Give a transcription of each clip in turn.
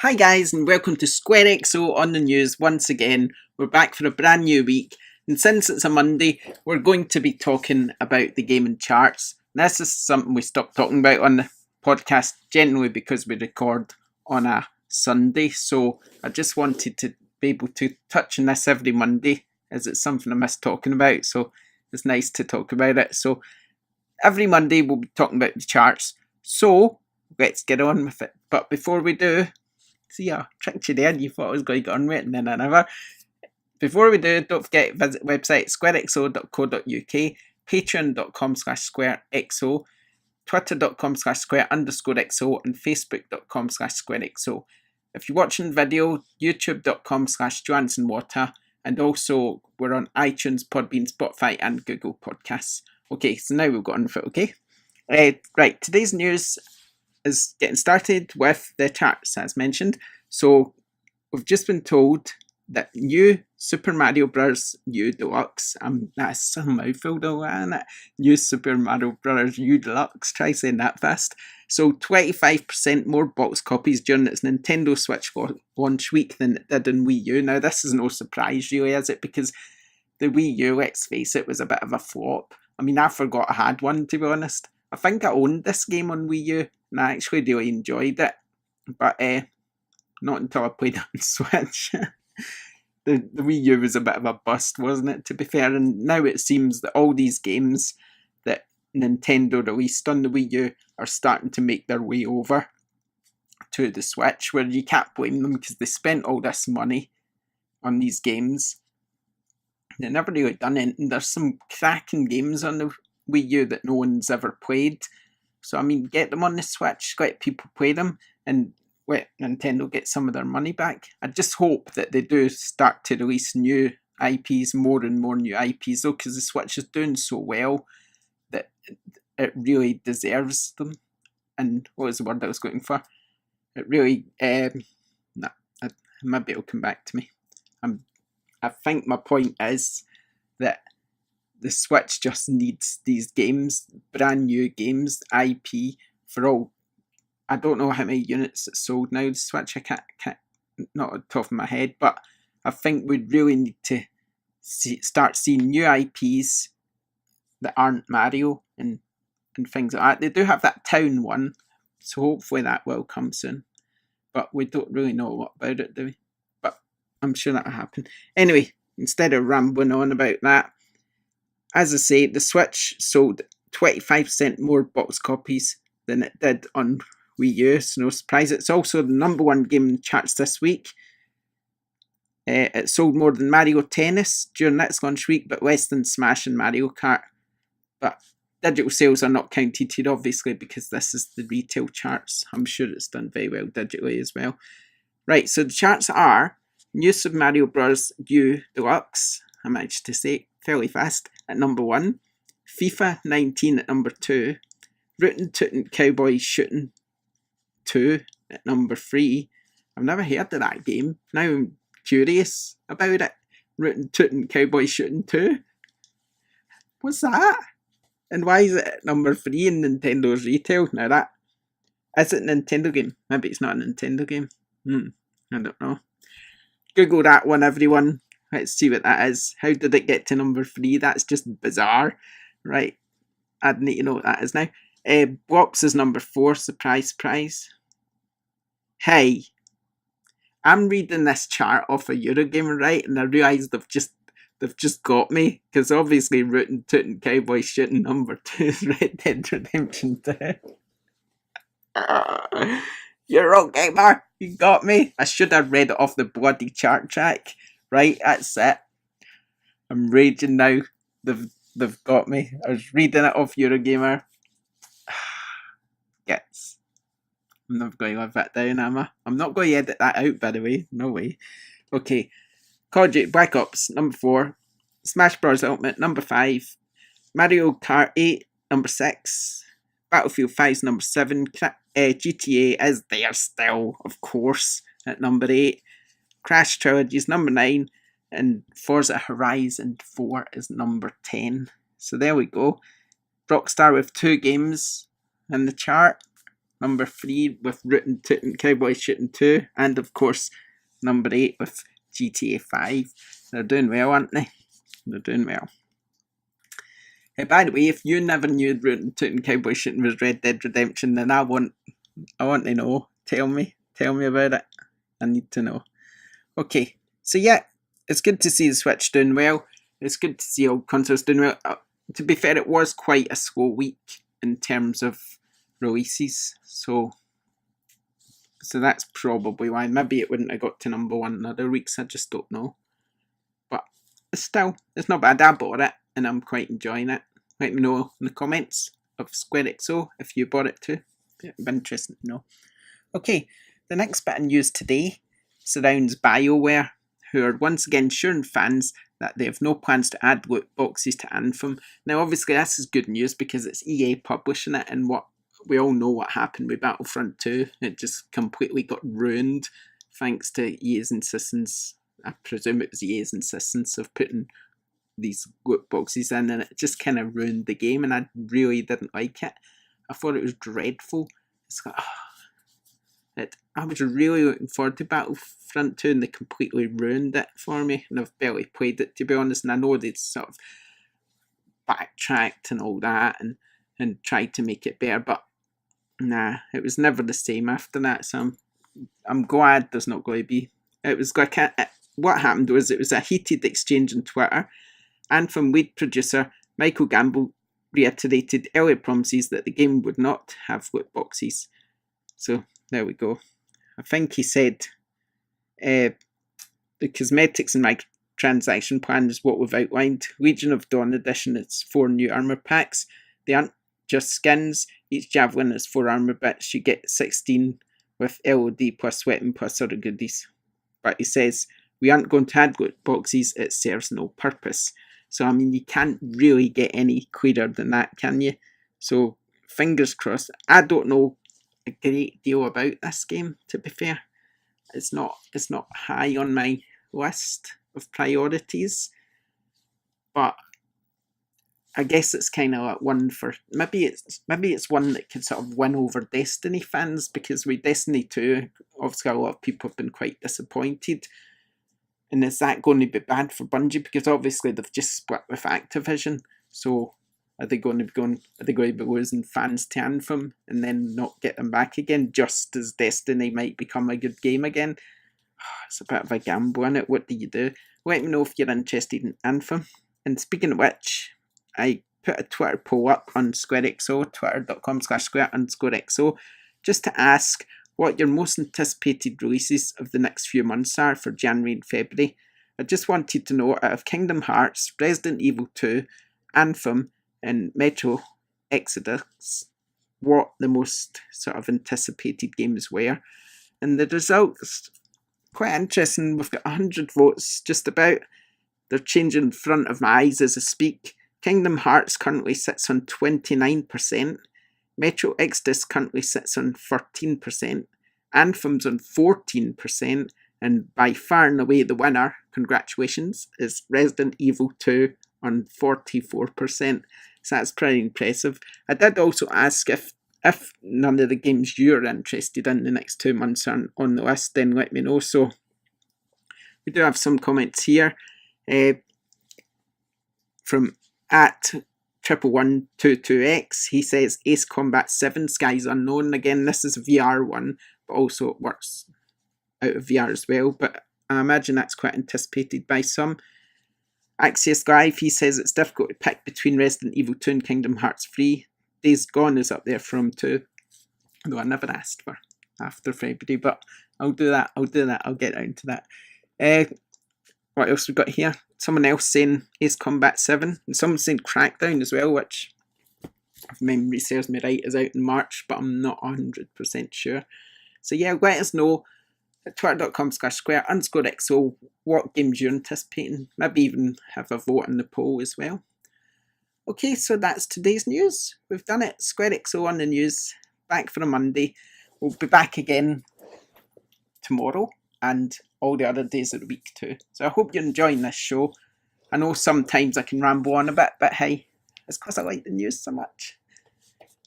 Hi guys and welcome to SquareXO on the news once again. We're back for a brand new week, and since it's a Monday, we're going to be talking about the gaming charts. This is something we stopped talking about on the podcast generally because we record on a Sunday, so I just wanted to be able to touch on this every Monday as it's something I miss talking about, so it's nice to talk about it. So every Monday we'll be talking about the charts, so let's get on with it. But before we do, see, I tricked you there and you thought I was going to get on with it, and then I never. Before we do, don't forget to visit the website squarexo.co.uk, patreon.com/squarexo, twitter.com/square_xo, and facebook.com/squarexo. If you're watching video, youtube.com/johansonwater, and also we're on iTunes, Podbean, Spotify, and Google Podcasts. Okay, so now we've got on with it, okay? Right, today's news is getting started with the charts as mentioned. So we've just been told that new Super Mario Bros. U Deluxe, that's some mouthful though, isn't it? New Super Mario Bros. U Deluxe, try saying that fast. So 25% more box copies during its Nintendo Switch launch week than it did in Wii U. Now this is no surprise really, is it? Because the Wii U, let's face it, was a bit of a flop. I mean, I forgot I had one, to be honest. I think I owned this game on Wii U, and I actually really enjoyed it. But not until I played it on Switch. the Wii U was a bit of a bust, wasn't it, to be fair? And now it seems that all these games that Nintendo released on the Wii U are starting to make their way over to the Switch, where you can't blame them because they spent all this money on these games. They never really done it, and there's some cracking games on the Wii U that no one's ever played. So I mean, get them on the Switch, let people play them, and let Nintendo get some of their money back. I just hope that they do start to release new IPs, more and more new IPs though, because the Switch is doing so well that it really deserves them. And what was the word I was looking for? It really, maybe it'll come back to me. I think my point is that the Switch just needs these games, brand new games, IP, for all. I don't know how many units it's sold now, the Switch, I can't not on the top of my head, but I think we really need to start seeing new IPs that aren't Mario and things like that. They do have that town one, so hopefully that will come soon. But we don't really know what about it, do we? But I'm sure that'll happen. Anyway, instead of rambling on about that, as I say, the Switch sold 25% more box copies than it did on Wii U, so no surprise. It's also the number one game in the charts this week. It sold more than Mario Tennis during its launch week, but less than Smash and Mario Kart. But digital sales are not counted here, obviously, because this is the retail charts. I'm sure it's done very well digitally as well. Right, so the charts are New Super Mario Bros. U Deluxe, I managed to say fairly fast, at number 1. FIFA 19 at number 2. Rootin' Tootin' Cowboy Shootin' 2 at number 3. I've never heard of that game. Now I'm curious about it. Rootin' Tootin' Cowboy Shootin' 2. What's that? And why is it at number 3 in Nintendo's retail? Now that, is it a Nintendo game? Maybe it's not a Nintendo game. I don't know. Google that one, everyone. Let's see what that is. How did it get to number 3? That's just bizarre. Right. I'd need to know what that is now. Blocks is number 4. Surprise, surprise. Hey, I'm reading this chart off of Eurogamer, right? And I realise they've just got me. Because obviously Rootin' Tootin' Cowboy Shootin' number 2 is Red Dead Redemption 2. Eurogamer, you got me. I should have read it off the bloody chart track. Right, that's it. I'm raging now. They've got me. I was reading it off Eurogamer. Yes. I'm not going to live that down, am I? I'm not going to edit that out, by the way. No way. Okay. Call of Duty Black Ops, number 4. Smash Bros. Ultimate, number 5. Mario Kart 8, number 6. Battlefield 5's number 7. GTA is there still, of course, at number 8. Crash Trilogy's number 9, and Forza Horizon 4 is number 10. So there we go. Rockstar with 2 games in the chart. number 3 with Rootin' Tootin' Cowboy Shootin' 2, and of course number 8 with GTA 5. They're doing well, aren't they? They're doing well. Hey, by the way, if you never knew Rootin' Tootin' Cowboy Shootin' was Red Dead Redemption, then I want to know. Tell me about it. I need to know. Okay, so yeah, it's good to see the Switch doing well. It's good to see all consoles doing well. To be fair, it was quite a slow week in terms of releases, so that's probably why. Maybe it wouldn't have got to number 1 in other weeks, I just don't know. But still, it's not bad. I bought it, and I'm quite enjoying it. Let me know in the comments of SquareXO if you bought it too. It'd be interesting to know. Okay, the next bit of news today surrounds BioWare, who are once again assuring fans that they have no plans to add loot boxes to Anthem. Now obviously this is good news because it's EA publishing it, and what we all know what happened with Battlefront 2. It just completely got ruined thanks to EA's insistence. I presume it was EA's insistence of putting these loot boxes in, and it just kind of ruined the game, and I really didn't like it. I thought it was dreadful. It's like, I was really looking forward to Battlefront 2, and they completely ruined it for me, and I've barely played it, to be honest, and I know they'd sort of backtracked and all that, and tried to make it better, but nah, it was never the same after that, so I'm glad there's not going to be. It was like, what happened was it was a heated exchange on Twitter, and from lead producer Michael Gamble reiterated earlier promises that the game would not have loot boxes. So there we go. I think he said the cosmetics and microtransaction plan is what we've outlined. Legion of Dawn Edition, it's 4 new armor packs. They aren't just skins. Each javelin has 4 armor bits. You get 16 with LOD plus weapon plus other goodies. But he says, we aren't going to add loot boxes, it serves no purpose. So, I mean, you can't really get any clearer than that, can you? So, fingers crossed. I don't know a great deal about this game, to be fair. It's not high on my list of priorities. But I guess it's kind of like one for... Maybe it's one that can sort of win over Destiny fans, because with Destiny 2, obviously a lot of people have been quite disappointed. And is that going to be bad for Bungie? Because obviously they've just split with Activision. So are they going to be losing fans to Anthem and then not get them back again, just as Destiny might become a good game again? It's a bit of a gamble, isn't it? What do you do? Let me know if you're interested in Anthem. And speaking of which, I put a Twitter poll up on SquareXO, twitter.com/square_XO, just to ask what your most anticipated releases of the next few months are for January and February. I just wanted to know, out of Kingdom Hearts, Resident Evil 2, Anthem, and Metro Exodus, what the most sort of anticipated games were. And the results, quite interesting. We've got 100 votes just about. They're changing in front of my eyes as I speak. Kingdom Hearts currently sits on 29%. Metro Exodus currently sits on 13%. Anthem's on 14%. And by far and away the winner, congratulations, is Resident Evil 2 on 44%. So that's pretty impressive. I did also ask if none of the games you're interested in the next 2 months are on the list, then let me know. So we do have some comments here from at 11122X. He says Ace Combat 7 Skies Unknown. Again, this is a VR one, but also it works out of VR as well. But I imagine that's quite anticipated by some. Axios Live, he says it's difficult to pick between Resident Evil 2 and Kingdom Hearts 3. Days Gone is up there from 2. Although I never asked for after February, but I'll do that. I'll get down to that. What else we got here? Someone else saying Ace Combat 7. And someone saying Crackdown as well, which, if memory serves me right, is out in March, but I'm not 100% sure. So yeah, let us know at twitter.com/square_XO what games you're anticipating. Maybe even have a vote in the poll as well. Okay, so that's today's news. We've done it. SquareXO on the news. Back for a Monday. We'll be back again tomorrow and all the other days of the week too. So I hope you're enjoying this show. I know sometimes I can ramble on a bit, but hey, it's because I like the news so much.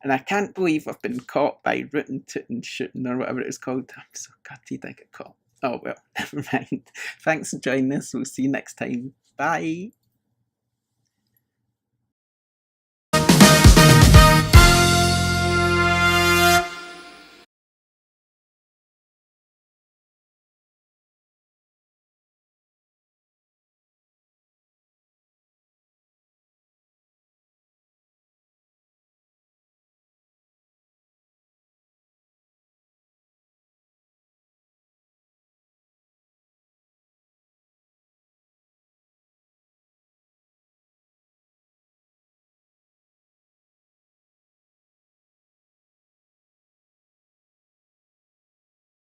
And I can't believe I've been caught by rootin' tootin' shooting or whatever it was called. I'm so gutted I got caught. Oh well, never mind. Thanks for joining us. We'll see you next time. Bye.